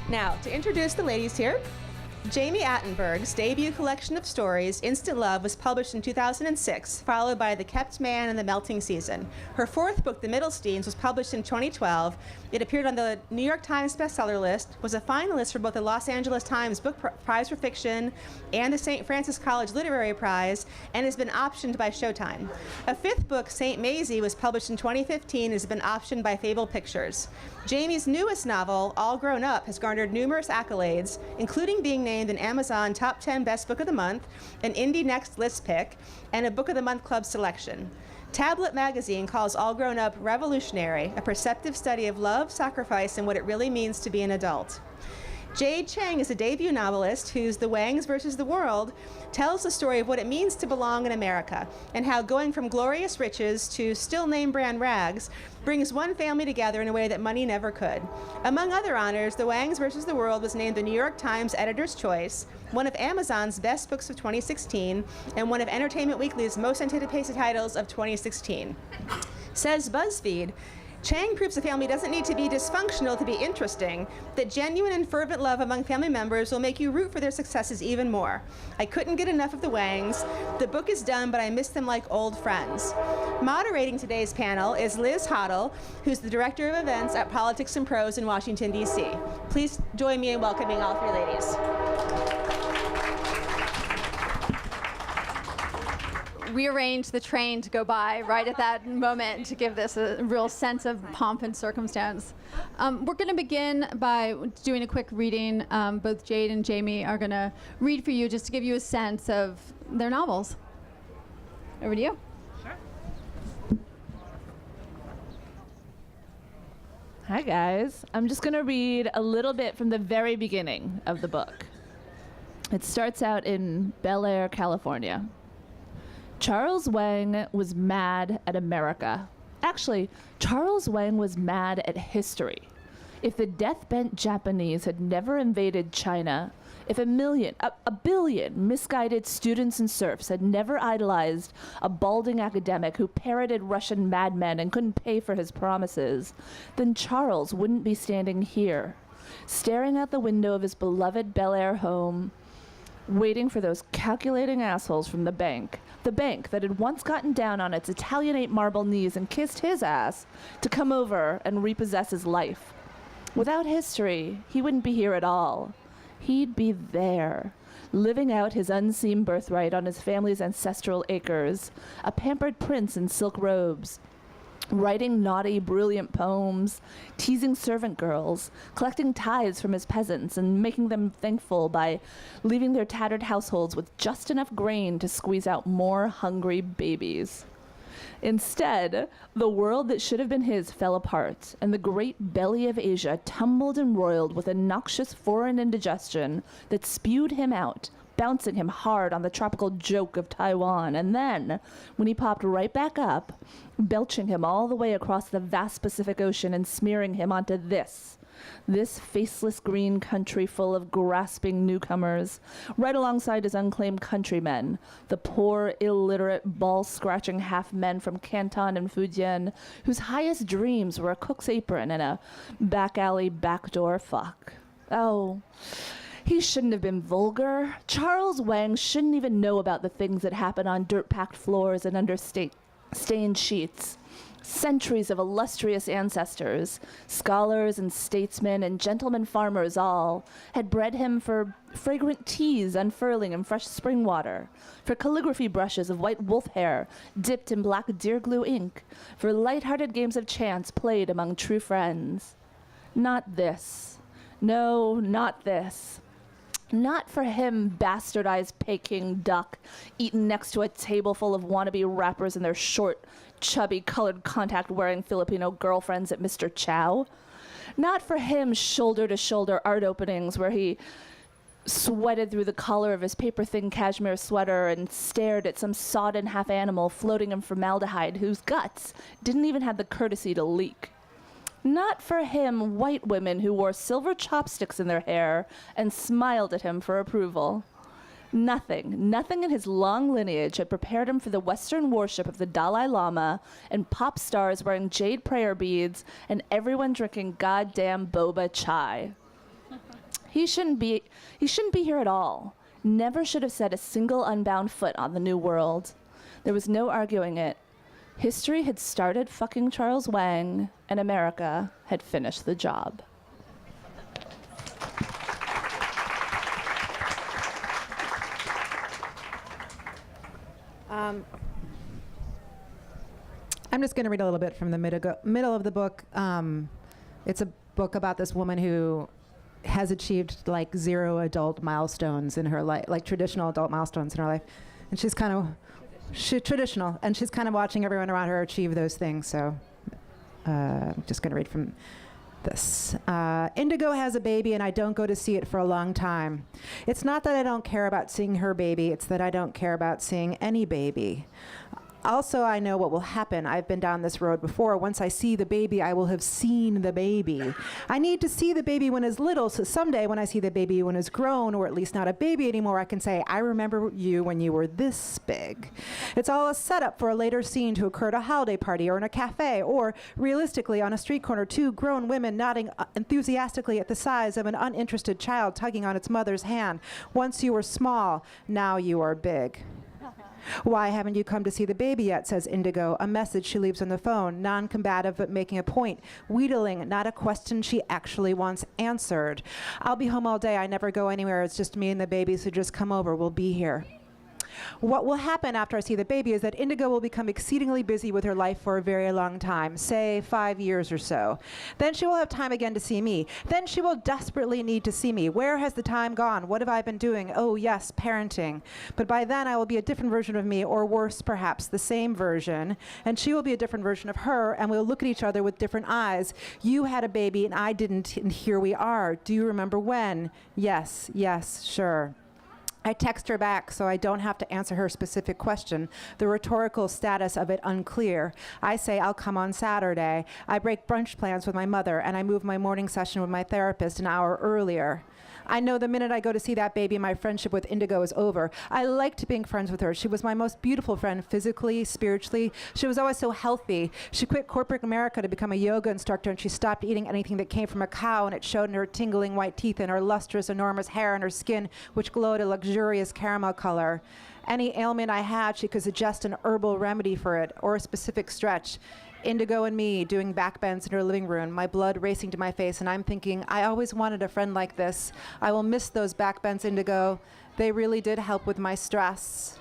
Now, to introduce the ladies here, Jami Attenberg's debut collection of stories, Instant Love, was published in 2006, followed by The Kept Man and The Melting Season. Her fourth book, The Middlesteins, was published in 2012. It appeared on the New York Times bestseller list, was a finalist for both the Los Angeles Times Book Prize for Fiction and the St. Francis College Literary Prize, and has been optioned by Showtime. A fifth book, St. Maisie, was published in 2015 and has been optioned by Fable Pictures. Jami's newest novel, All Grown Up, has garnered numerous accolades, including being named an Amazon Top 10 Best Book of the Month, an Indie Next List pick, and a Book of the Month Club selection. Tablet magazine calls All Grown Up revolutionary, a perceptive study of love, sacrifice, and what it really means to be an adult. Jade Chang is a debut novelist whose The Wangs versus the World tells the story of what it means to belong in America and how going from glorious riches to still name brand rags brings one family together in a way that money never could. Among other honors, The Wangs versus the World was named the New York Times Editor's Choice, one of Amazon's best books of 2016, and one of Entertainment Weekly's most anticipated titles of 2016. Says BuzzFeed, Chang proves a family doesn't need to be dysfunctional to be interesting, that genuine and fervent love among family members will make you root for their successes even more. I couldn't get enough of the Wangs. The book is done, but I miss them like old friends. Moderating today's panel is Liz Hoddle, who's the Director of Events at Politics and Prose in Washington, D.C. Please join me in welcoming all three ladies. We arranged the train to go by right at that moment to give this a real sense of pomp and circumstance. We're going to begin by doing a quick reading. Both Jade and Jami are going to read for you just to give you a sense of their novels. Over to you. Sure. Hi, guys. I'm just going to read a little bit from the very beginning of the book. It starts out in Bel Air, California. Charles Wang was mad at America. Actually, Charles Wang was mad at history. If the death-bent Japanese had never invaded China, if a billion misguided students and serfs had never idolized a balding academic who parroted Russian madmen and couldn't pay for his promises, then Charles wouldn't be standing here, staring out the window of his beloved Bel Air home, waiting for those calculating assholes from the bank that had once gotten down on its Italianate marble knees and kissed his ass, to come over and repossess his life. Without history, he wouldn't be here at all. He'd be there, living out his unseen birthright on his family's ancestral acres, a pampered prince in silk robes, writing naughty, brilliant poems, teasing servant girls, collecting tithes from his peasants and making them thankful by leaving their tattered households with just enough grain to squeeze out more hungry babies. Instead, the world that should have been his fell apart, and the great belly of Asia tumbled and roiled with a noxious foreign indigestion that spewed him out, bouncing him hard on the tropical joke of Taiwan, and then, when he popped right back up, belching him all the way across the vast Pacific Ocean and smearing him onto this faceless green country full of grasping newcomers, right alongside his unclaimed countrymen, the poor, illiterate, ball-scratching half-men from Canton and Fujian, whose highest dreams were a cook's apron and a back-alley backdoor fuck. Oh, he shouldn't have been vulgar. Charles Wang shouldn't even know about the things that happen on dirt-packed floors and under stained sheets. Centuries of illustrious ancestors, scholars and statesmen and gentlemen farmers all, had bred him for fragrant teas unfurling in fresh spring water, for calligraphy brushes of white wolf hair dipped in black deer glue ink, for light-hearted games of chance played among true friends. Not this. No, not this. Not for him, bastardized Peking duck, eaten next to a table full of wannabe rappers and their short, chubby, colored contact-wearing Filipino girlfriends at Mr. Chow. Not for him, shoulder-to-shoulder art openings where he sweated through the collar of his paper-thin cashmere sweater and stared at some sodden half-animal floating in formaldehyde whose guts didn't even have the courtesy to leak. Not for him, white women who wore silver chopsticks in their hair and smiled at him for approval. Nothing in his long lineage had prepared him for the Western worship of the Dalai Lama and pop stars wearing jade prayer beads and everyone drinking goddamn boba chai. He shouldn't be here at all. Never should have set a single unbound foot on the New World. There was no arguing it. History had started fucking Charles Wang, and America had finished the job. I'm just going to read a little bit from the middle of the book. It's a book about this woman who has achieved like 0 adult milestones in her life, like traditional adult milestones in her life. And she's kind of traditional, and she's kind of watching everyone around her achieve those things. So I'm just going to read from this. Indigo has a baby, and I don't go to see it for a long time. It's not that I don't care about seeing her baby, it's that I don't care about seeing any baby. Also, I know what will happen. I've been down this road before. Once I see the baby, I will have seen the baby. I need to see the baby when it's little, so someday when I see the baby when it's grown, or at least not a baby anymore, I can say, I remember you when you were this big. It's all a setup for a later scene to occur at a holiday party or in a cafe, or realistically on a street corner, 2 grown women nodding enthusiastically at the size of an uninterested child tugging on its mother's hand. Once you were small, now you are big. Why haven't you come to see the baby yet, says Indigo, a message she leaves on the phone, non-combative but making a point, wheedling, not a question she actually wants answered. I'll be home all day, I never go anywhere, it's just me and the baby, so just come over, we'll be here. What will happen after I see the baby is that Indigo will become exceedingly busy with her life for a very long time, say 5 years or so. Then she will have time again to see me. Then she will desperately need to see me. Where has the time gone? What have I been doing? Oh yes, parenting. But by then I will be a different version of me, or worse perhaps, the same version, and she will be a different version of her, and we'll look at each other with different eyes. You had a baby and I didn't, and here we are. Do you remember when? Yes, yes, sure. I text her back so I don't have to answer her specific question, the rhetorical status of it unclear. I say I'll come on Saturday. I break brunch plans with my mother, and I move my morning session with my therapist an hour earlier. I know the minute I go to see that baby, my friendship with Indigo is over. I liked being friends with her. She was my most beautiful friend, physically, spiritually. She was always so healthy. She quit corporate America to become a yoga instructor, and she stopped eating anything that came from a cow, and it showed in her tingling white teeth and her lustrous, enormous hair and her skin, which glowed a luxurious caramel color. Any ailment I had, she could suggest an herbal remedy for it, or a specific stretch. Indigo and me doing backbends in her living room, my blood racing to my face, and I'm thinking, I always wanted a friend like this. I will miss those backbends, Indigo. They really did help with my stress.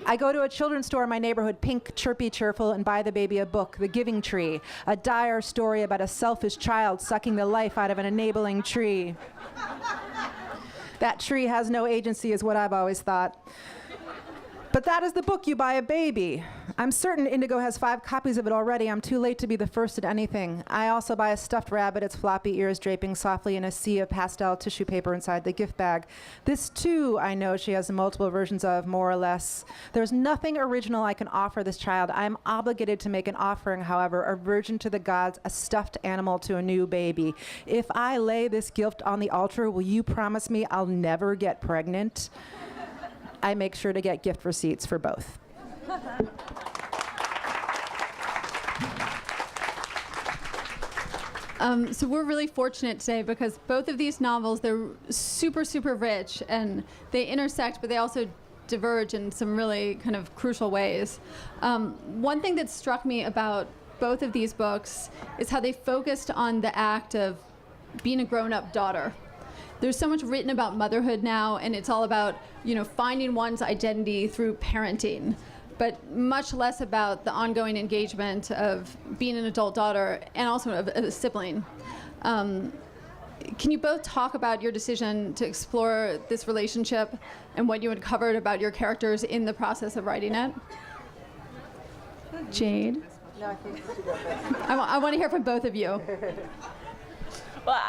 I go to a children's store in my neighborhood, pink, chirpy, cheerful, and buy the baby a book, The Giving Tree, a dire story about a selfish child sucking the life out of an enabling tree. That tree has no agency is what I've always thought. But that is the book you buy a baby. I'm certain Indigo has 5 copies of it already. I'm too late to be the first at anything. I also buy a stuffed rabbit, its floppy ears draping softly in a sea of pastel tissue paper inside the gift bag. This, too, I know she has multiple versions of, more or less. There's nothing original I can offer this child. I am obligated to make an offering, however, a virgin to the gods, a stuffed animal to a new baby. If I lay this gift on the altar, will you promise me I'll never get pregnant? I make sure to get gift receipts for both. So we're really fortunate today because both of these novels, they're super, super rich, and they intersect, but they also diverge in some really kind of crucial ways. One thing that struck me about both of these books is how they focused on the act of being a grown-up daughter. There's so much written about motherhood now, and it's all about, finding one's identity through parenting, but much less about the ongoing engagement of being an adult daughter and also of a sibling. Can you both talk about your decision to explore this relationship and what you uncovered about your characters in the process of writing it? Jade? No, I think I want to hear from both of you. Well,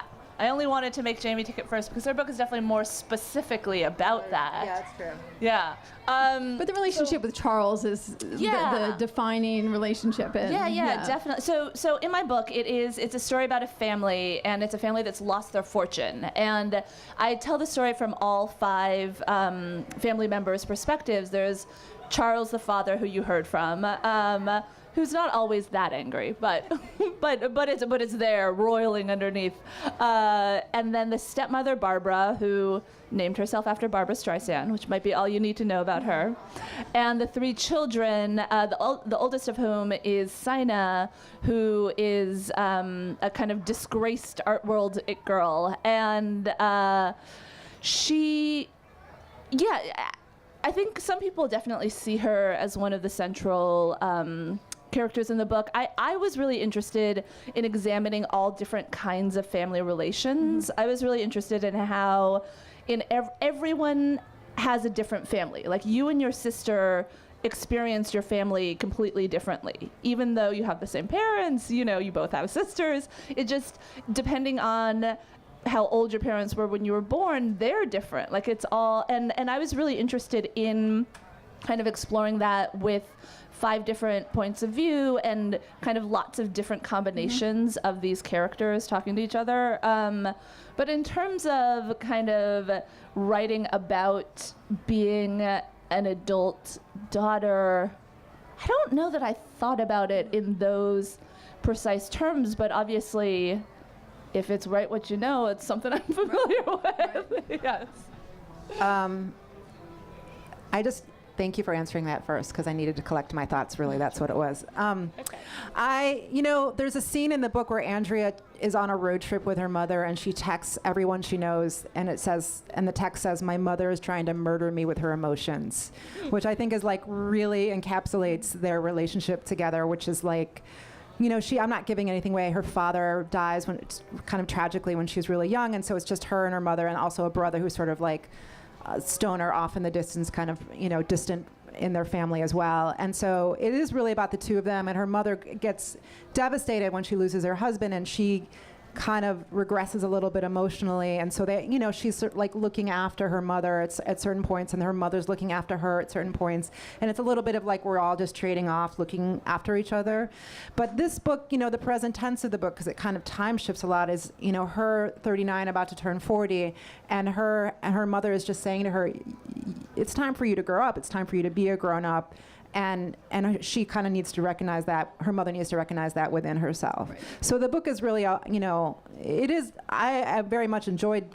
I only wanted to make Jamie take it first because her book is definitely more specifically about that. Yeah, that's true. Yeah. But the relationship with Charles is the defining relationship. Yeah, definitely. So in my book, it's a story about a family, and it's a family that's lost their fortune. And I tell the story from all 5 family members' perspectives. There's Charles, the father, who you heard from, who's not always that angry, but it's there roiling underneath. And then the stepmother Barbara, who named herself after Barbra Streisand, which might be all you need to know about her. And the three children, the oldest of whom is Sina, who is a kind of disgraced art world it girl. And she, I think some people definitely see her as one of the central characters in the book. I was really interested in examining all different kinds of family relations. I was really interested in how everyone has a different family. Like, you and your sister experienced your family completely differently. Even though you have the same parents, you both have sisters. It just, depending on how old your parents were when you were born, they're different. Like, it's all, and I was really interested in kind of exploring that with 5 different points of view and kind of lots of different combinations of these characters talking to each other. But in terms of kind of writing about being an adult daughter, I don't know that I thought about it in those precise terms, but obviously, if it's write what you know, it's something I'm familiar with. Yes. I just thank you for answering that first, because I needed to collect my thoughts. Really, that's what it was. Okay. There's a scene in the book where Andrea is on a road trip with her mother, and she texts everyone she knows, and the text says, "My mother is trying to murder me with her emotions," which I think is like really encapsulates their relationship together, which is like, I'm not giving anything away. Her father dies kind of tragically when she's really young, and so it's just her and her mother, and also a brother who's sort of like a stoner off in the distance, kind of, distant in their family as well. And so it is really about the two of them, and her mother gets devastated when she loses her husband, and she kind of regresses a little bit emotionally, and so she's sort of like looking after her mother at certain points, and her mother's looking after her at certain points, and it's a little bit of like we're all just trading off looking after each other. But this book, the present tense of the book, because it kind of time shifts a lot, is her 39 about to turn 40, and her mother is just saying to her, it's time for you to grow up, it's time for you to be a grown-up. And she kind of needs to recognize that, her mother needs to recognize that within herself. Right. So the book is really, it is, I very much enjoyed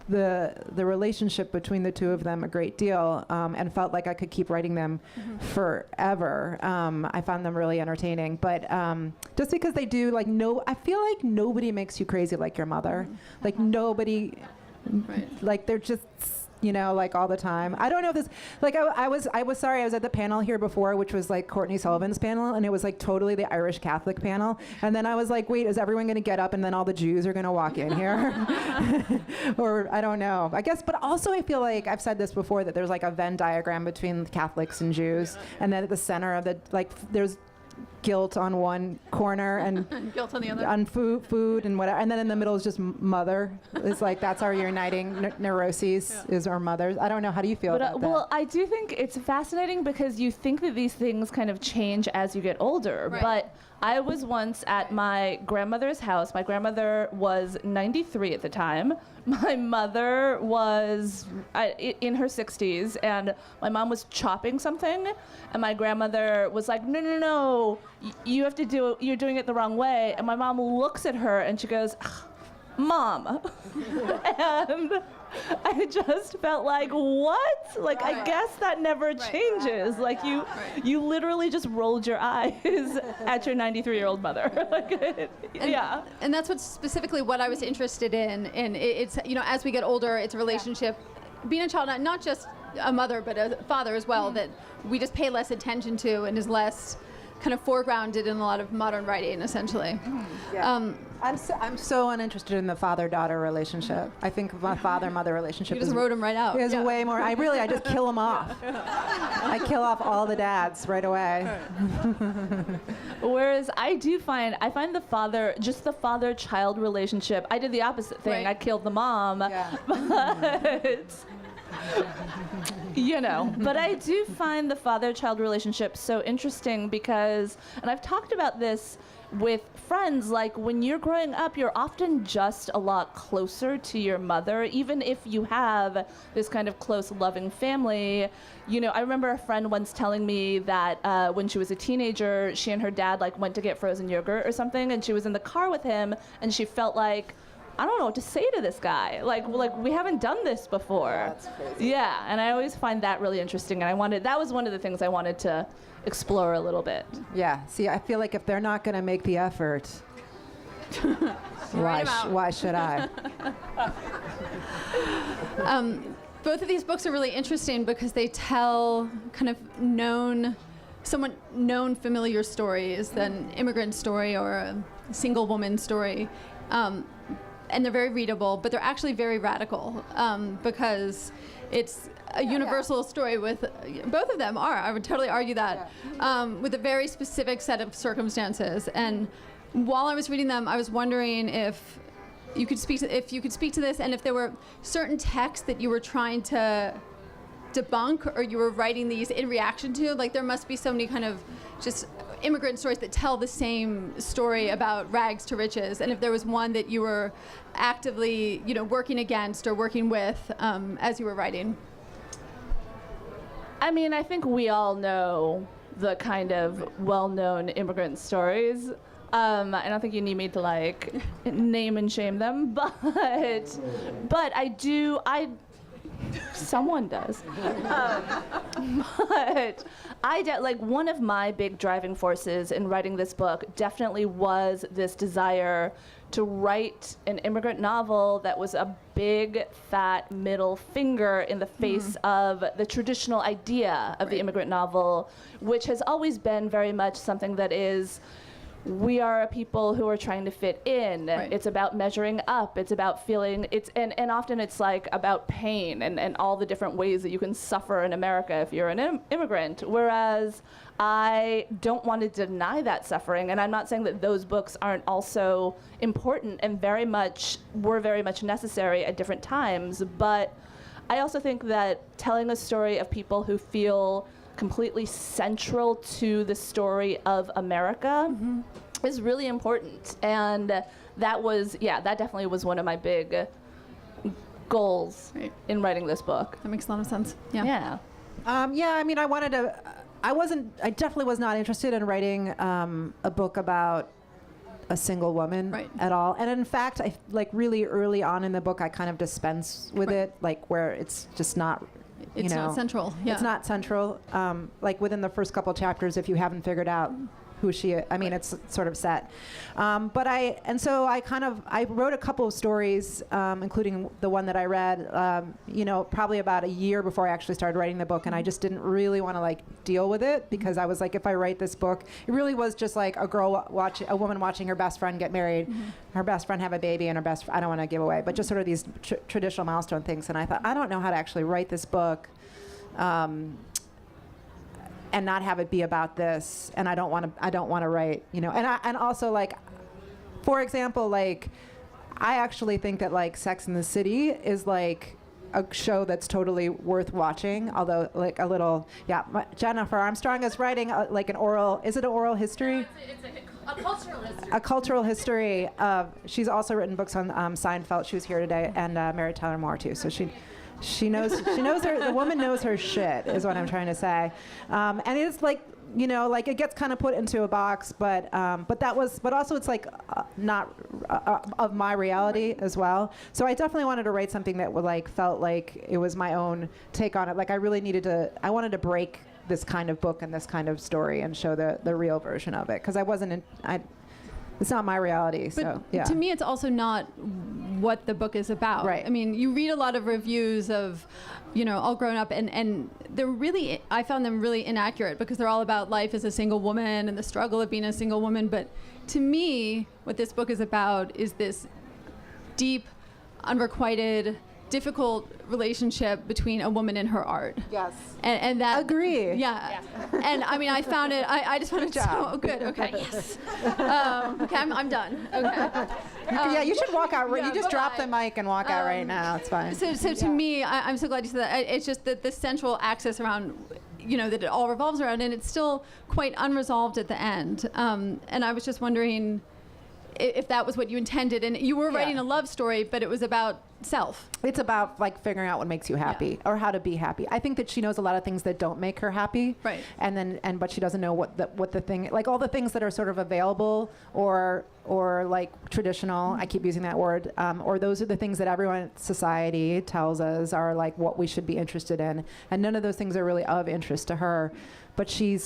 the relationship between the two of them a great deal, and felt like I could keep writing them forever. I found them really entertaining, but just because they do, I feel like nobody makes you crazy like your mother. Like nobody, like they're just, all the time. I don't know if this, I was sorry, I was at the panel here before, which was like Courtney Sullivan's panel, and it was like totally the Irish Catholic panel. And then I was like, wait, is everyone going to get up and then all the Jews are going to walk in here? Or I don't know, I guess. But also I feel like, I've said this before, that there's like a Venn diagram between Catholics and Jews. And then at the center of there's guilt on one corner and guilt on the other, on food and whatever, and then in the middle is just mother. It's like that's our uniting neuroses, is our mothers. I don't know, how do you feel about that? Well, I do think it's fascinating because you think that these things kind of change as you get older, but I was once at my grandmother's house. My grandmother was 93 at the time. My mother was in her 60s, and my mom was chopping something, and my grandmother was like, no, you have to do it, you're doing it the wrong way. And my mom looks at her and she goes, Mom. And I just felt like, what? Like, I guess that never changes. Like, you literally just rolled your eyes at your 93-year-old mother. And that's specifically what I was interested in. And it's, as we get older, it's a relationship, being a child, not just a mother, but a father as well, that we just pay less attention to and is less kind of foregrounded in a lot of modern writing, essentially. I'm so uninterested in the father-daughter relationship. I think my father-mother relationship you just wrote them right out. Is way more. I just kill them off. I kill off all the dads right away. Whereas I find the father-child relationship. I did the opposite thing. I killed the mom. But but I do find the father-child relationship so interesting because, and I've talked about this with friends, like when you're growing up, you're often just a lot closer to your mother, even if you have this kind of close, loving family. You know, I remember a friend once telling me that when she was a teenager, she and her dad like went to get frozen yogurt or something, and she was in the car with him, and she felt like, I don't know what to say to this guy. Like we haven't done this before. That's crazy. Yeah, and I always find that really interesting, and that was one of the things I wanted to explore a little bit. Yeah. See, I feel like if they're not going to make the effort, why should I? Both of these books are really interesting because they tell kind of somewhat known familiar stories, an immigrant story or a single woman story. And they're very readable, but they're actually very radical because it's a universal story with, both of them are, I would totally argue that, with a very specific set of circumstances. And while I was reading them, I was wondering if you could speak to this, and if there were certain texts that you were trying to debunk or you were writing these in reaction to. Like, there must be so many kind of just immigrant stories that tell the same story about rags to riches, and if there was one that you were actively, working against or working with as you were writing. I mean, I think we all know the kind of well-known immigrant stories. I don't think you need me to name and shame them, but someone does. But one of my big driving forces in writing this book definitely was this desire to write an immigrant novel that was a big, fat middle finger in the face of the traditional idea of the immigrant novel, which has always been very much something that is, we are a people who are trying to fit in. Right. It's about measuring up. It's about feeling, and often it's about pain and all the different ways that you can suffer in America if you're an immigrant. Whereas I don't want to deny that suffering, and I'm not saying that those books aren't also important and were very much necessary at different times, but I also think that telling a story of people who feel completely central to the story of America is really important. And that definitely was one of my big goals in writing this book. That makes a lot of sense. Yeah. I mean, I definitely was not interested in writing a book about a single woman at all. And in fact, I really early on in the book, I kind of dispense with it, where it's just not, it's not central. Yeah. It's not central. Within the first couple chapters, if you haven't figured out who she is, it's sort of set. So I wrote a couple of stories, including the one that I read, probably about a year before I actually started writing the book, and I just didn't really want to deal with it, because I was if I write this book, it really was just a woman watching her best friend get married, her best friend have a baby, and I don't want to give away, but just sort of these traditional milestone things. And I thought, I don't know how to actually write this book. And not have it be about this, and I don't want to write, and also for example, I actually think that Sex and the City is a show that's totally worth watching, although a little, Jennifer Armstrong is writing an oral, is it an oral history? It's a cultural history. A cultural history. She's also written books on Seinfeld. She was here today, and Mary Tyler Moore too. So she knows the woman knows her shit, is what I'm trying to say. And it's it gets kind of put into a box, but also it's not of my reality as well. So I definitely wanted to write something that would felt like it was my own take on it. I wanted to break this kind of book and this kind of story and show the real version of it, because it's not my reality. But so to me, it's also not what the book is about. Right. I mean, you read a lot of reviews of, All Grown Up, and I found them really inaccurate, because they're all about life as a single woman and the struggle of being a single woman. But to me, what this book is about is this deep, unrequited, difficult relationship between a woman and her art. Yes. And that. Agree. Yeah. And I mean, I found it, I just wanted to, oh, good, okay, yes. Okay, I'm done. Okay. Yeah, you should walk out. Yeah, You just drop bye-bye. the mic and walk out right now. It's fine. So to me, I'm so glad you said that. It's just that the central axis around, that it all revolves around, and it's still quite unresolved at the end. And I was just wondering if that was what you intended. And you were writing a love story, but it was about self. It's about like figuring out what makes you happy or how to be happy. I think that she knows a lot of things that don't make her happy. Right. But she doesn't know what the thing, like all the things that are sort of available or like traditional, I keep using that word, or those are the things that everyone, society tells us are like what we should be interested in. And none of those things are really of interest to her, but she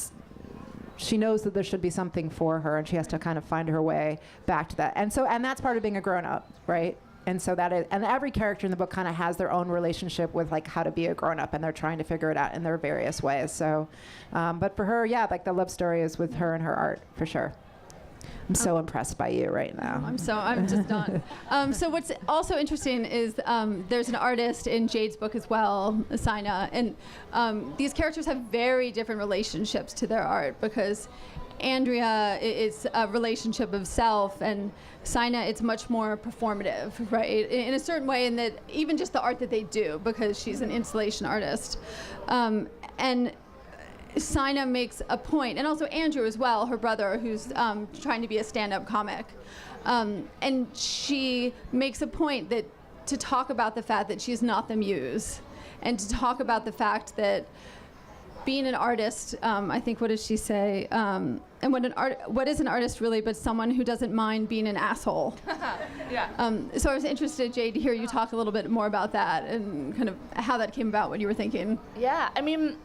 knows that there should be something for her, and she has to kind of find her way back to that. And that's part of being a grown-up, right? And so that is, and every character in the book kind of has their own relationship with like how to be a grown-up, and they're trying to figure it out in their various ways. So, but for her, yeah, like the love story is with her and her art for sure. I'm so impressed by you right now. I'm just done. So what's also interesting is there's an artist in Jade's book as well, Sina, and these characters have very different relationships to their art, because Andrea is a relationship of self, and Sina, it's much more performative, right? In a certain way, in that even just the art that they do, because she's an installation artist. And Sina makes a point, and also Andrew as well, her brother, who's trying to be a stand-up comic. And she makes a point that to talk about the fact that she's not the muse, and to talk about the fact that being an artist, I think, what does she say? And what is an artist really but someone who doesn't mind being an asshole? Yeah. So I was interested, Jade, to hear you talk a little bit more about that and kind of how that came about, what you were thinking. Yeah, I mean,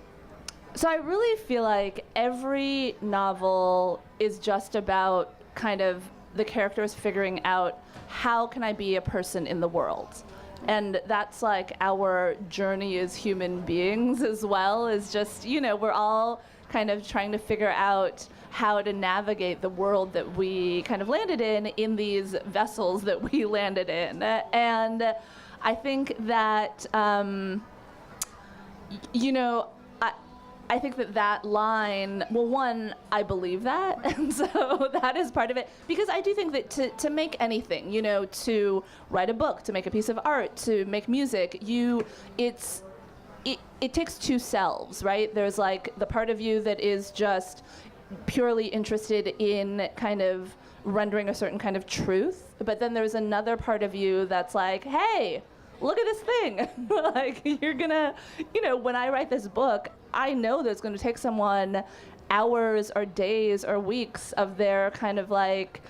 so I really feel like every novel is just about kind of the characters figuring out how can I be a person in the world. And that's like our journey as human beings as well, is just, we're all kind of trying to figure out how to navigate the world that we kind of landed in these vessels that we landed in. And I think that, I think that line, well, one, I believe that, and so that is part of it. Because I do think that to make anything, to write a book, to make a piece of art, to make music, it takes two selves, right? There's like the part of you that is just purely interested in kind of rendering a certain kind of truth, but then there's another part of you that's like, hey, look at this thing. Like, you're gonna, when I write this book, I know that it's gonna take someone hours or days or weeks of their kind of like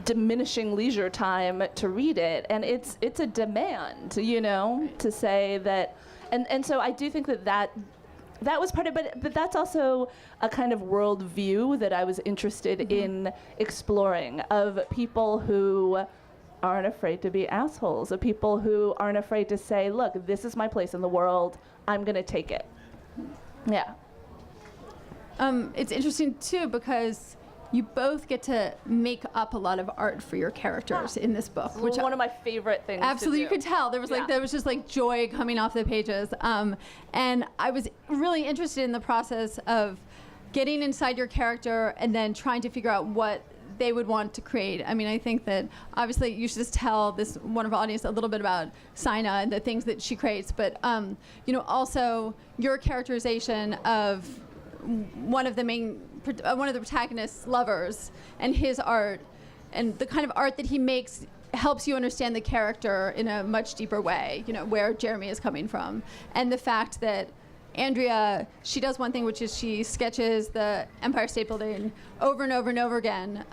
diminishing leisure time to read it. And it's a demand, to say that, and so I do think that was part of it, but that's also a kind of worldview that I was interested in exploring, of people who aren't afraid to be assholes, of people who aren't afraid to say, look, this is my place in the world, I'm gonna take it. Yeah. It's interesting too, because you both get to make up a lot of art for your characters in this book, which one of my favorite things absolutely to you do. could tell there was just like joy coming off the pages, and I was really interested in the process of getting inside your character and then trying to figure out what they would want to create. I mean, I think that obviously you should just tell this wonderful audience a little bit about Sina and the things that she creates, but also your characterization of one of the protagonist's lovers and his art, and the kind of art that he makes helps you understand the character in a much deeper way, where Jeremy is coming from. And the fact that Andrea, she does one thing, which is she sketches the Empire State Building over and over and over again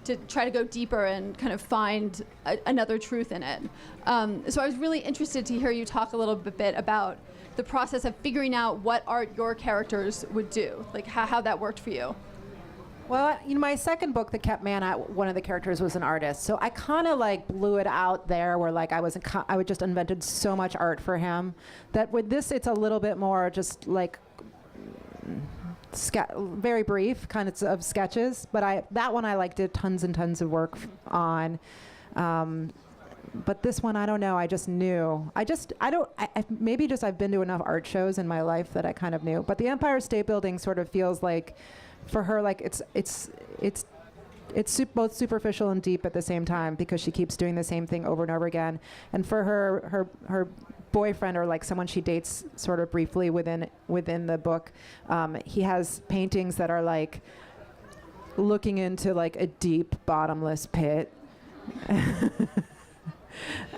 to try to go deeper and kind of find another truth in it. So I was really interested to hear you talk a little bit about the process of figuring out what art your characters would do, like how that worked for you. Well, my second book, The Kept Man, one of the characters was an artist. So I kind of like blew it out there where like I would just invented so much art for him that with this, it's a little bit more just like very brief kind of sketches. But that one I like did tons and tons of work on. But this one, I don't know. I just knew. I've been to enough art shows in my life that I kind of knew. But the Empire State Building sort of feels like, for her, like it's it's both superficial and deep at the same time because she keeps doing the same thing over and over again. And for her boyfriend, or like someone she dates sort of briefly within the book, he has paintings that are like looking into like a deep bottomless pit.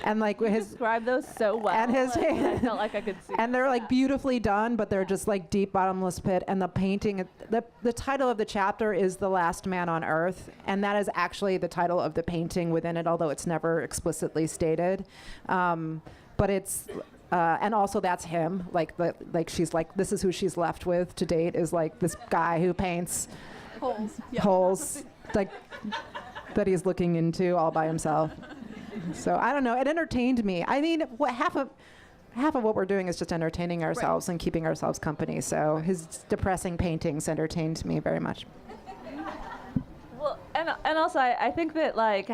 And like his Describe those so well. and his I felt like I could see. and they're like beautifully done, but they're just like deep bottomless pit. And the painting, the title of the chapter is "The Last Man on Earth," and that is actually the title of the painting within it, although it's never explicitly stated. But it's and also that's him. Like she's like, this is who she's left with to date, is like this guy who paints holes like that he's looking into all by himself. So I don't know. It entertained me. I mean, half of what we're doing is just entertaining ourselves and keeping ourselves company. So his depressing paintings entertained me very much. Well, and also I think that like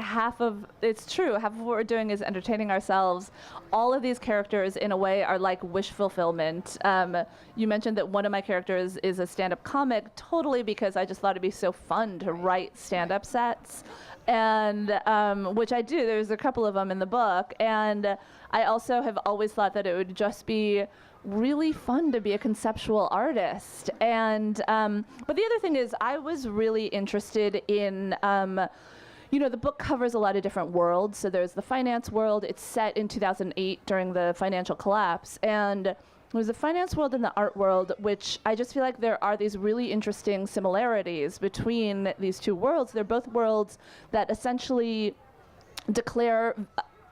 it's true, half of what we're doing is entertaining ourselves. All of these characters in a way are like wish fulfillment. You mentioned that one of my characters is a stand-up comic, totally because I just thought it'd be so fun to write stand-up sets. And which I do. There's a couple of them in the book. And I also have always thought that it would just be really fun to be a conceptual artist. And but the other thing is, I was really interested in the book covers a lot of different worlds. So there's the finance world. It's set in 2008 during the financial collapse. And there's the finance world and the art world, which I just feel like there are these really interesting similarities between these two worlds. They're both worlds that essentially declare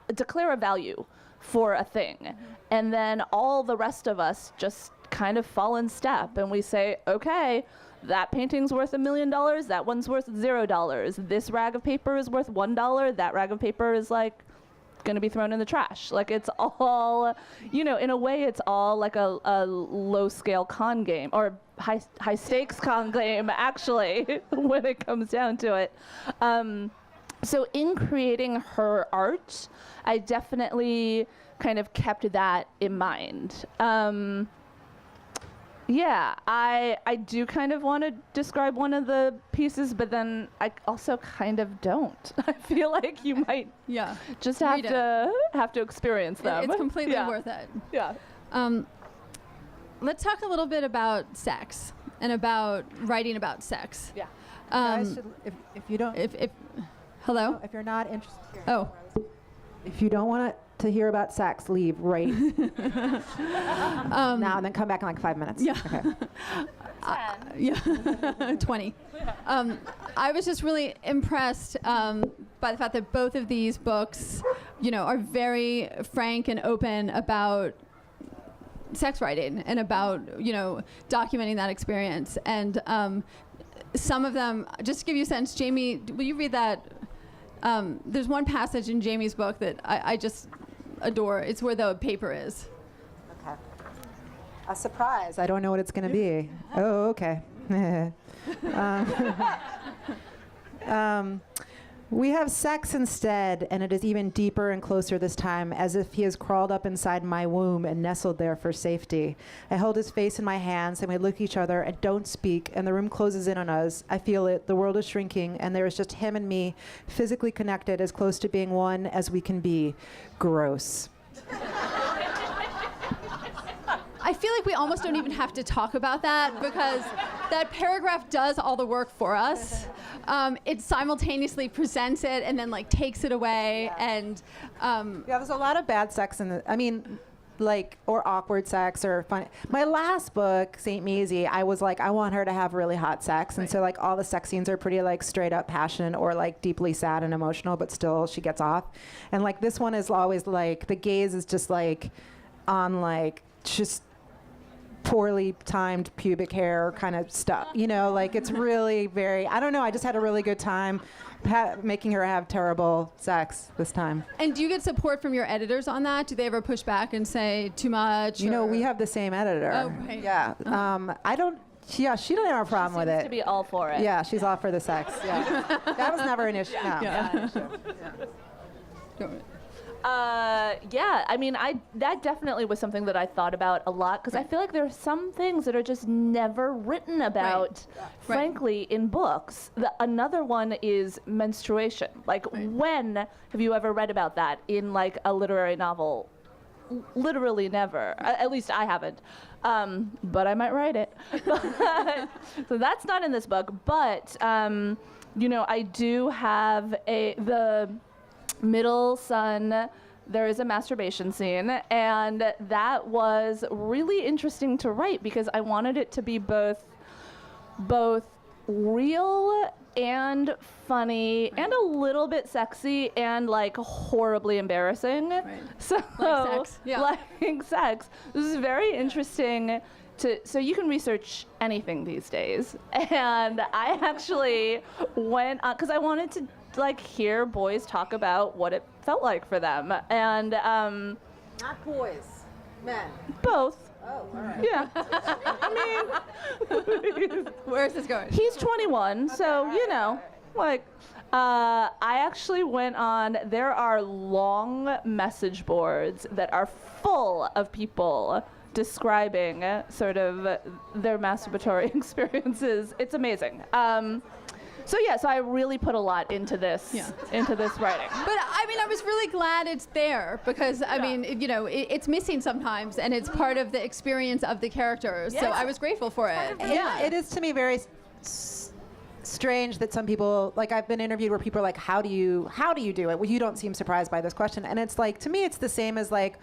a value for a thing. Mm-hmm. And then all the rest of us just kind of fall in step and we say, okay, that painting's worth $1 million, that one's worth $0. This rag of paper is worth $1, that rag of paper is like going to be thrown in the trash. Like it's all, in a way it's all like a low scale con game, or high stakes con game actually, when it comes down to it. So in creating her art, I definitely kind of kept that in mind. I do kind of want to describe one of the pieces, but then I also kind of don't. I feel like you might just have to experience them. It's completely worth it. Yeah. Let's talk a little bit about sex and about writing about sex. Yeah. Guys if you don't, hello? if you're not interested, if you don't want to hear about sex, leave right now, and then come back in like 5 minutes. Yeah. Okay. 20. I was just really impressed by the fact that both of these books, are very frank and open about sex writing and about, documenting that experience. And some of them, just to give you a sense, Jamie, will you read that? There's one passage in Jamie's book that I just adore. It's where the paper is. Okay. A surprise. I don't know what it's going to be. Oh, okay. We have sex instead, and it is even deeper and closer this time, as if he has crawled up inside my womb and nestled there for safety. I hold his face in my hands, and we look at each other and don't speak, and the room closes in on us. I feel it. The world is shrinking, and there is just him and me, physically connected, as close to being one as we can be. Gross. I feel like we almost don't even have to talk about that because that paragraph does all the work for us. It simultaneously presents it and then like takes it away. And there's a lot of bad sex in or awkward sex or fun. My last book, St. Maisie, I was like, I want her to have really hot sex. And so like all the sex scenes are pretty like straight up passion or like deeply sad and emotional, but still she gets off. And like this one is always like, the gaze is just like on like just poorly timed pubic hair kind of stuff, like it's really very, I don't know, I just had a really good time making her have terrible sex this time. And do you get support from your editors on that? Do they ever push back and say too much? We have the same editor. Oh, right. Yeah. I don't, she doesn't have a problem with it. She seems to be all for it. Yeah, she's all for the sex. Yeah. That was never an issue. No. Yeah. Yeah, I mean, that definitely was something that I thought about a lot, because I feel like there are some things that are just never written about, frankly, in books. Another one is menstruation. Like, when have you ever read about that in, like, a literary novel? Literally never. At least I haven't. But I might write it. So that's not in this book. But, you know, I do have the middle son, there is a masturbation scene, and that was really interesting to write because I wanted it to be both real and funny and a little bit sexy and like horribly embarrassing. So Like sex. Yeah. like sex. This is very interesting. So you can research anything these days, and I actually went because I wanted to like hear boys talk about what it felt like for them, and Not boys, men. both. Oh, all right. Yeah. I mean, Where is this going? he's 21, so you know, like, I actually went on. There are long message boards that are full of people describing sort of their masturbatory experiences. It's amazing. So I really put a lot into this writing. But I mean, I was really glad it's there because I mean, you know, it's missing sometimes, and it's part of the experience of the characters. So I was grateful for it. Yeah, it is to me very strange that some people, like I've been interviewed where people are like, how do you do it? Well, you don't seem surprised by this question. And it's like, to me, it's the same as like,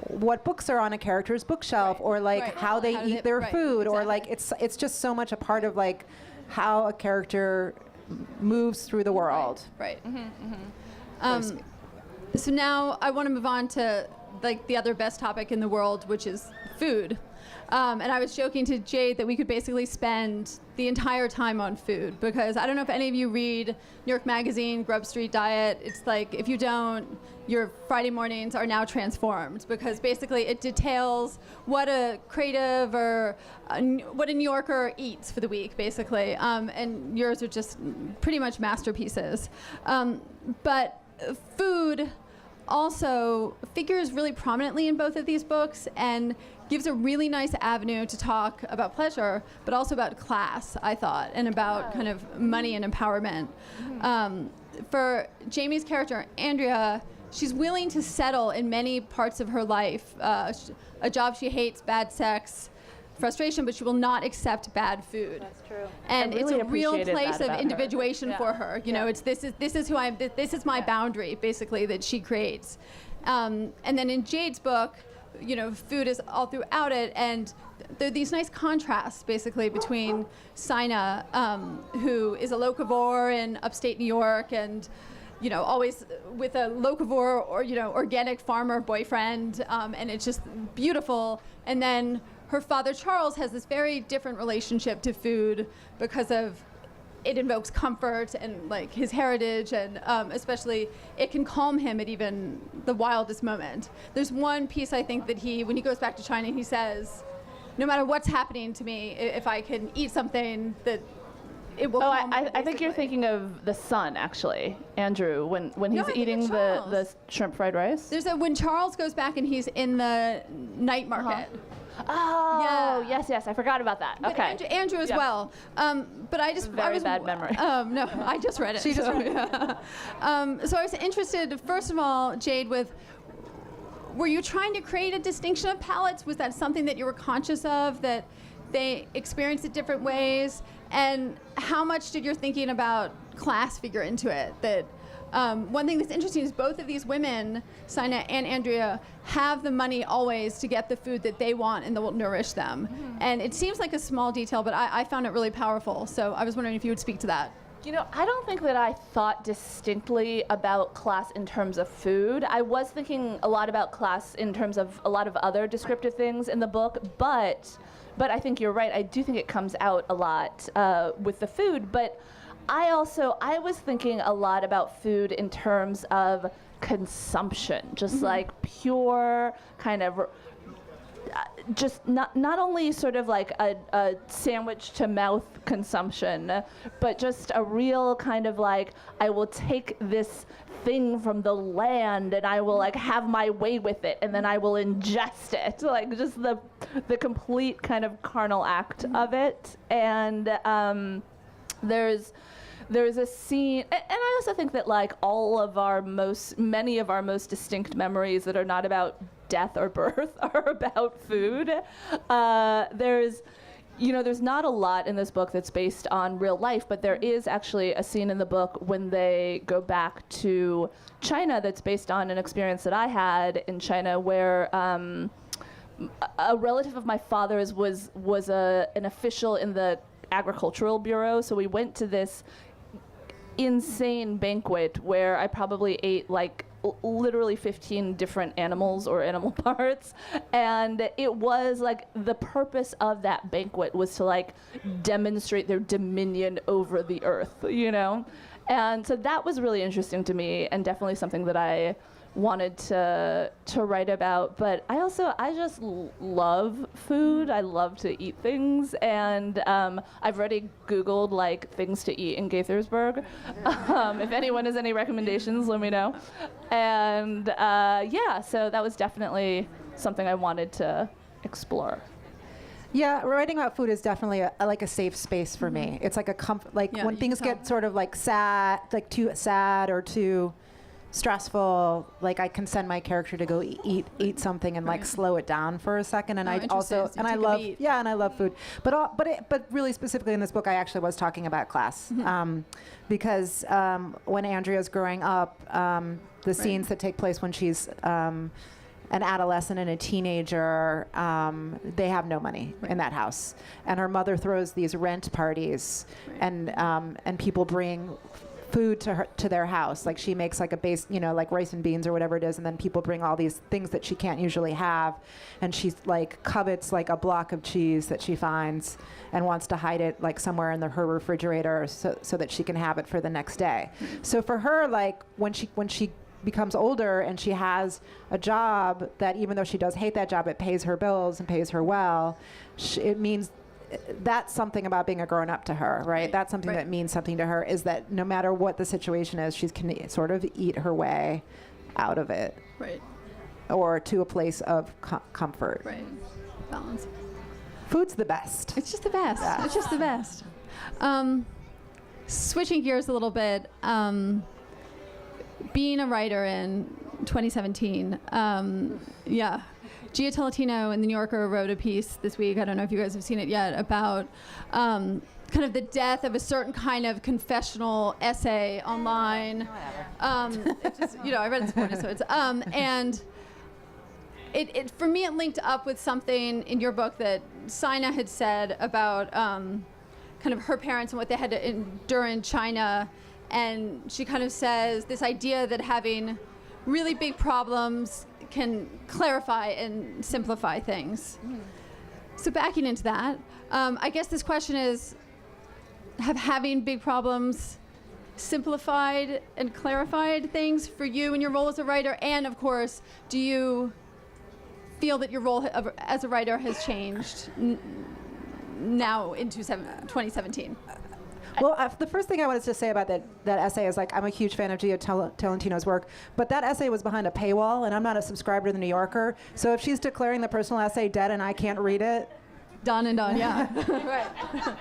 what books are on a character's bookshelf, or like how they eat their food, or like it's just so much a part of like how a character moves through the world. Right. So now I want to move on to like the other best topic in the world, which is food. And I was joking to Jade that we could basically spend the entire time on food, because I don't know if any of you read New York Magazine, Grub Street Diet. It's like, if you don't, your Friday mornings are now transformed, because basically it details what a creative or what a New Yorker eats for the week, basically. And yours are just pretty much masterpieces. But food also figures really prominently in both of these books and gives a really nice avenue to talk about pleasure, but also about class, I thought, and about kind of money and empowerment. For Jamie's character, Andrea, she's willing to settle in many parts of her life. A job she hates, bad sex, frustration, but she will not accept bad food. That's true. And I really it's a real appreciated place that of about individuation her. for her. You know, it's this is who I am. This is my boundary, basically, that she creates. And then in Jade's book, you know, food is all throughout it, and there are these nice contrasts, basically, between Sina, who is a locavore in upstate New York, and you know, always with a locavore or, you know, organic farmer boyfriend, and it's just beautiful. And then her father, Charles, has this very different relationship to food because of it invokes comfort and like his heritage, and especially it can calm him at even the wildest moment. There's one piece, I think, that when he goes back to China, he says, no matter what's happening to me, if I can eat something that it will calm me, I think you're thinking of the son, actually, Andrew, when he's I think eating it's the Charles. shrimp fried rice. There's when Charles goes back and he's in the night market. Oh, Yeah. yes, I forgot about that. But Okay. Andrew as Yeah. well. But I just Very I was bad memory. No, I just read it. She just read it. Yeah. So I was interested, first of all, Jade, were you trying to create a distinction of palettes? Was that something that you were conscious of, that they experienced it different ways? And how much did your thinking about class figure into it? That one thing that's interesting is both of these women, Sina and Andrea, have the money always to get the food that they want and that will nourish them. And it seems like a small detail, but I found it really powerful. So I was wondering if you would speak to that. You know, I don't think that I thought distinctly about class in terms of food. I was thinking a lot about class in terms of a lot of other descriptive things in the book, but I think you're right. I do think it comes out a lot with the food, but I was thinking a lot about food in terms of consumption, just like pure kind of just not only sort of like a sandwich to mouth consumption, but just a real kind of like, I will take this thing from the land, and I will like have my way with it, and then I will ingest it, like just the complete kind of carnal act of it. And there's a scene, and I also think that like many of our most distinct memories that are not about death or birth are about food. There's not a lot in this book that's based on real life, but there is actually a scene in the book when they go back to China that's based on an experience that I had in China, where a relative of my father's was an official in the agricultural bureau. So we went to this insane banquet where I probably ate like literally 15 different animals or animal parts, and it was like the purpose of that banquet was to like demonstrate their dominion over the earth, and so that was really interesting to me, and definitely something that I wanted to write about. But I just love food. I love to eat things, and I've already Googled like things to eat in Gaithersburg. If anyone has any recommendations, let me know. And so that was definitely something I wanted to explore. Yeah, writing about food is definitely a safe space for me. It's like a comfort, like when things get sort of like sad, like too sad or too stressful, like I can send my character to go eat something and like slow it down for a second. And I love food. But really specifically in this book, I actually was talking about class, because when Andrea's growing up, the scenes that take place when she's an adolescent and a teenager, they have no money in that house, and her mother throws these rent parties, and people bring food to their house. Like she makes like a base, like rice and beans or whatever it is, and then people bring all these things that she can't usually have, and she's like covets like a block of cheese that she finds and wants to hide it like somewhere in her refrigerator so that she can have it for the next day. So for her, like when she becomes older and she has a job that, even though she does hate that job, it pays her bills and pays her well, it means that's something about being a grown-up to her, right? That's something that means something to her, is that no matter what the situation is, she can sort of eat her way out of it. Right. Or to a place of comfort. Right. Balance. Food's the best. It's just the best. Yeah. It's just the best. Switching gears a little bit, being a writer in 2017, Gia Tolentino in The New Yorker wrote a piece this week, I don't know if you guys have seen it yet, about kind of the death of a certain kind of confessional essay online. It just, I read it this morning, so it's, and it for me, it linked up with something in your book that Sina had said about kind of her parents and what they had to endure in China. And she kind of says this idea that having really big problems can clarify and simplify things. So backing into that, I guess this question is, have having big problems simplified and clarified things for you in your role as a writer? And of course, do you feel that your role as a writer has changed now into 2017? Well, the first thing I wanted to say about that essay is, like, I'm a huge fan of Gia Tolentino's work, but that essay was behind a paywall, and I'm not a subscriber to The New Yorker. So if she's declaring the personal essay dead and I can't read it, done and done, yeah. Right.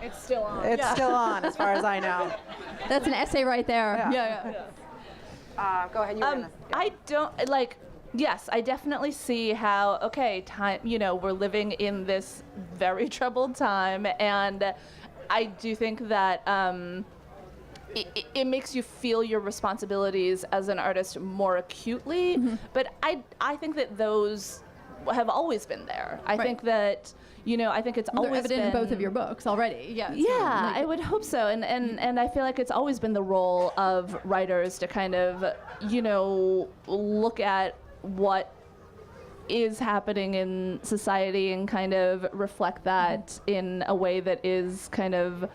It's still on. It's still on, as far as I know. That's an essay right there. Yeah. Go ahead. I don't like. Yes, I definitely see how. Okay, time. We're living in this very troubled time, and I do think that it makes you feel your responsibilities as an artist more acutely. But I think that those have always been there. I think that. I think it's always evident been in both of your books already. Yeah, I would hope so. And I feel like it's always been the role of writers to kind of, look at what is happening in society and kind of reflect that in a way that is kind of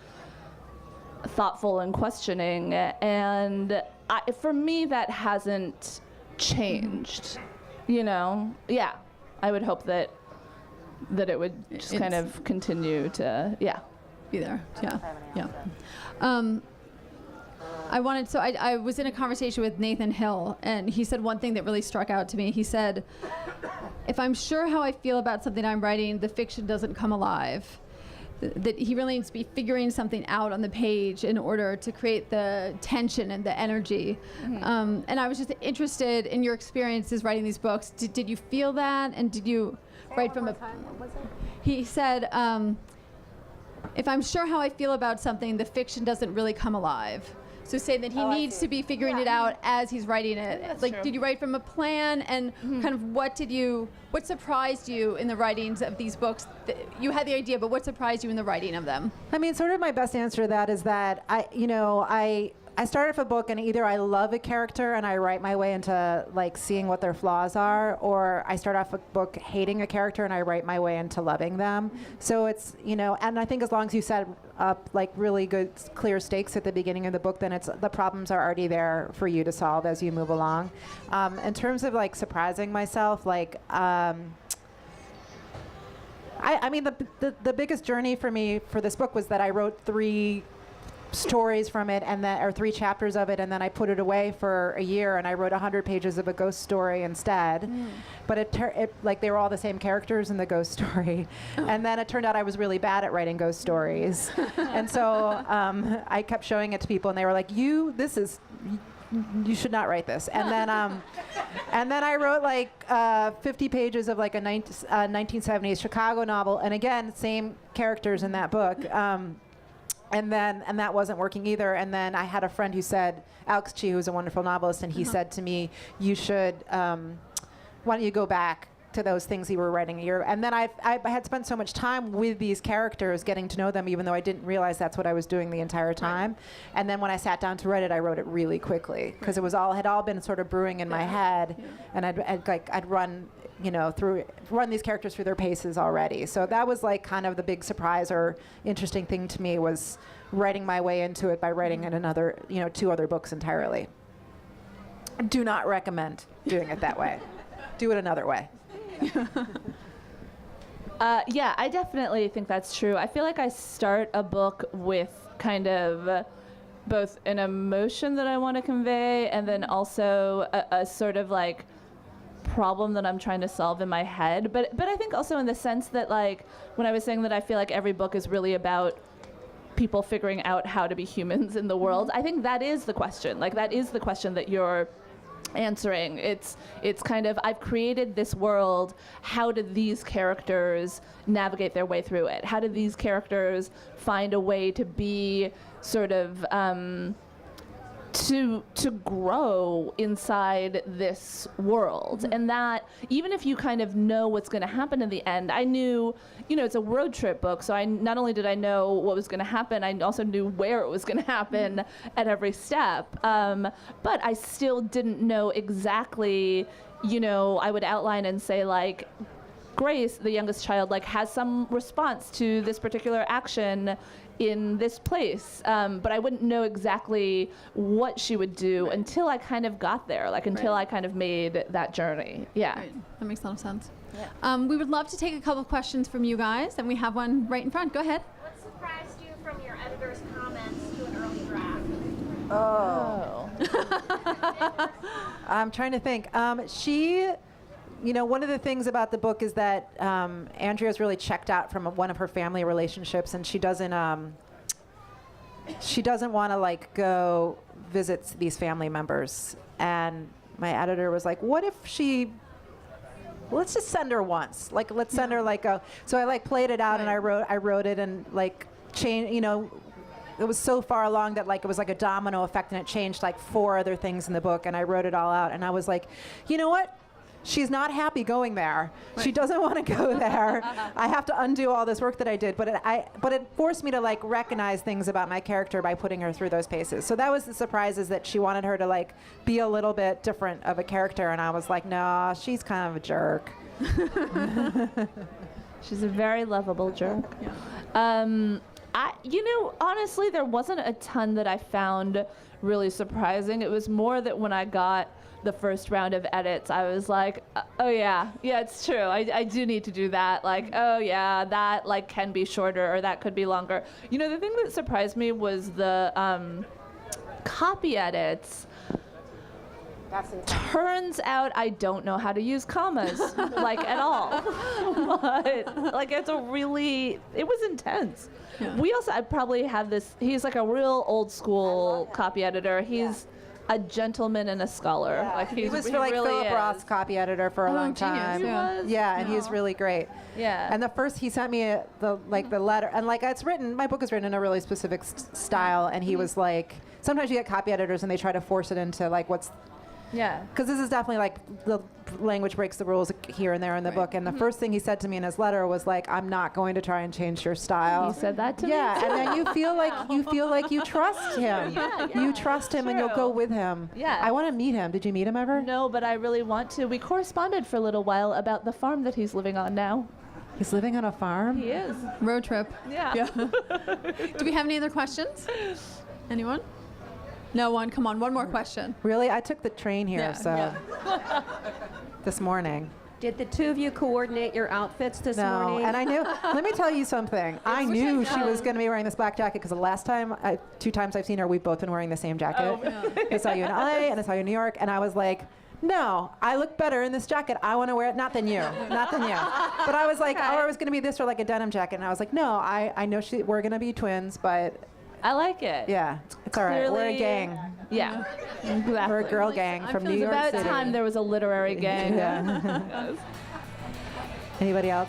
thoughtful and questioning. And for me, that hasn't changed, Yeah, I would hope that it would just kind of continue to, be there. Yeah. I was in a conversation with Nathan Hill, and he said one thing that really struck out to me. He said, if I'm sure how I feel about something I'm writing, the fiction doesn't come alive. That he really needs to be figuring something out on the page in order to create the tension and the energy. And I was just interested in your experiences writing these books. Did you feel that? And did you write from a... What was it? He said, if I'm sure how I feel about something, the fiction doesn't really come alive. So saying that he needs to be figuring it out as he's writing it. Like, true. did you write from a plan, and kind of what surprised you in the writings of these books? You had the idea, but what surprised you in the writing of them? I mean, sort of my best answer to that is that I start off a book and either I love a character and I write my way into like seeing what their flaws are, or I start off a book hating a character and I write my way into loving them. So it's, and I think as long as you set up like really good clear stakes at the beginning of the book, then the problems are already there for you to solve as you move along. In terms of like surprising myself, like I mean the biggest journey for me for this book was that I wrote 3 stories from it, or 3 chapters of it, and then I put it away for a year, and I wrote 100 pages of a ghost story instead. But it like they were all the same characters in the ghost story, and then it turned out I was really bad at writing ghost stories, and so I kept showing it to people, and they were like, you should not write this. And then I wrote like 50 pages of like a 1970s Chicago novel, and again, same characters in that book. And that wasn't working either. And then I had a friend who said, Alex Chi, who's a wonderful novelist, and he said to me, you should, why don't you go back to those things you were writing? And then I had spent so much time with these characters, getting to know them, even though I didn't realize that's what I was doing the entire time. And then when I sat down to write it, I wrote it really quickly, because it had all been sort of brewing in my head, and I'd run these characters through their paces already. So that was like kind of the big surprise or interesting thing to me, was writing my way into it by writing in another, 2 other books entirely. Do not recommend doing it that way. Do it another way. Yeah, I definitely think that's true. I feel like I start a book with kind of both an emotion that I want to convey, and then also a sort of like problem that I'm trying to solve in my head. But I think also in the sense that, like, when I was saying that I feel like every book is really about people figuring out how to be humans in the world, I think that is the question. Like, that is the question that you're answering. It's kind of, I've created this world, how do these characters navigate their way through it? How do these characters find a way to be sort of to grow inside this world? And that, even if you kind of know what's going to happen in the end, I knew, it's a road trip book, so not only did I know what was going to happen, I also knew where it was going to happen at every step. But I still didn't know exactly, I would outline and say, like, Grace, the youngest child, like, has some response to this particular action in this place, but I wouldn't know exactly what she would do until I kind of got there, until I kind of made that journey. Yeah. Right. That makes a lot of sense. Yeah. We would love to take a couple of questions from you guys, and we have one right in front. Go ahead. What surprised you from your editor's comments to an early draft? Oh. I'm trying to think. One of the things about the book is that Andrea's really checked out from one of her family relationships, and she doesn't want to go visit these family members. And my editor was like, "What if let's just send her once. Let's send her So I played it out, and I wrote it and changed. It was so far along that it was like a domino effect, and it changed 4 other things in the book, and I wrote it all out, and I was like, you know what? She's not happy going there. Right. She doesn't want to go there. I have to undo all this work that I did. But it forced me to recognize things about my character by putting her through those paces. So that was the surprise, is that she wanted her to be a little bit different of a character, and I was like, no, she's kind of a jerk. She's a very lovable jerk. Yeah. Honestly, there wasn't a ton that I found really surprising. It was more that when I got the first round of edits, I was like, oh yeah, it's true. I do need to do that. Oh yeah, that can be shorter, or that could be longer. The thing that surprised me was the copy edits. That's intense. Turns out I don't know how to use commas, like at all. But like it was intense. Yeah. We also, I probably have this, he's like a real old school copy editor. He's a gentleman and a scholar. Yeah. Like he was he for like really Philip is. Roth's copy editor for a long genius. time. He was? Yeah, and he's really great. Yeah. And the first he sent me the letter, and like it's written, my book is written in a really specific style, and he was like, sometimes you get copy editors and they try to force it into like what's. Yeah. Because this is definitely like the language breaks the rules here and there in the book. And the first thing he said to me in his letter was like, "I'm not going to try and change your style." He said that to me. Yeah, and then you feel like you trust him. You trust him, and you'll go true. with him. Yeah. I want to meet him. Did you meet him ever? No, but I really want to. We corresponded for a little while about the farm that he's living on now. He's living on a farm. He is. Road trip. Yeah. Do we have any other questions? Anyone? No one. Come on, one more question. Really? I took the train here, Yeah, so yeah. this morning. Did the two of you coordinate your outfits this morning? And I knew. Let me tell you something. I knew she was going to be wearing this black jacket because the last time, 2 times I've seen her, we've both been wearing the same jacket. I saw you in LA and I saw you in New York, and I was like, no, I look better in this jacket. I want to wear it. Not than you. Not than you. But I was like, oh, it was going to be this or like a denim jacket, and I was like, no, I know we're going to be twins, but I like it. yeah, it's all right. We're a Clearly- gang. Yeah. Exactly. We're a girl gang from New It's York about City. time there was a literary gang. Yeah. Anybody else?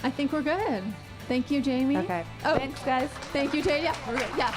I think we're good. Thank you, Jamie. Okay. Oh, Thanks, guys. thank you, Jade. Yeah, we're good. Yeah.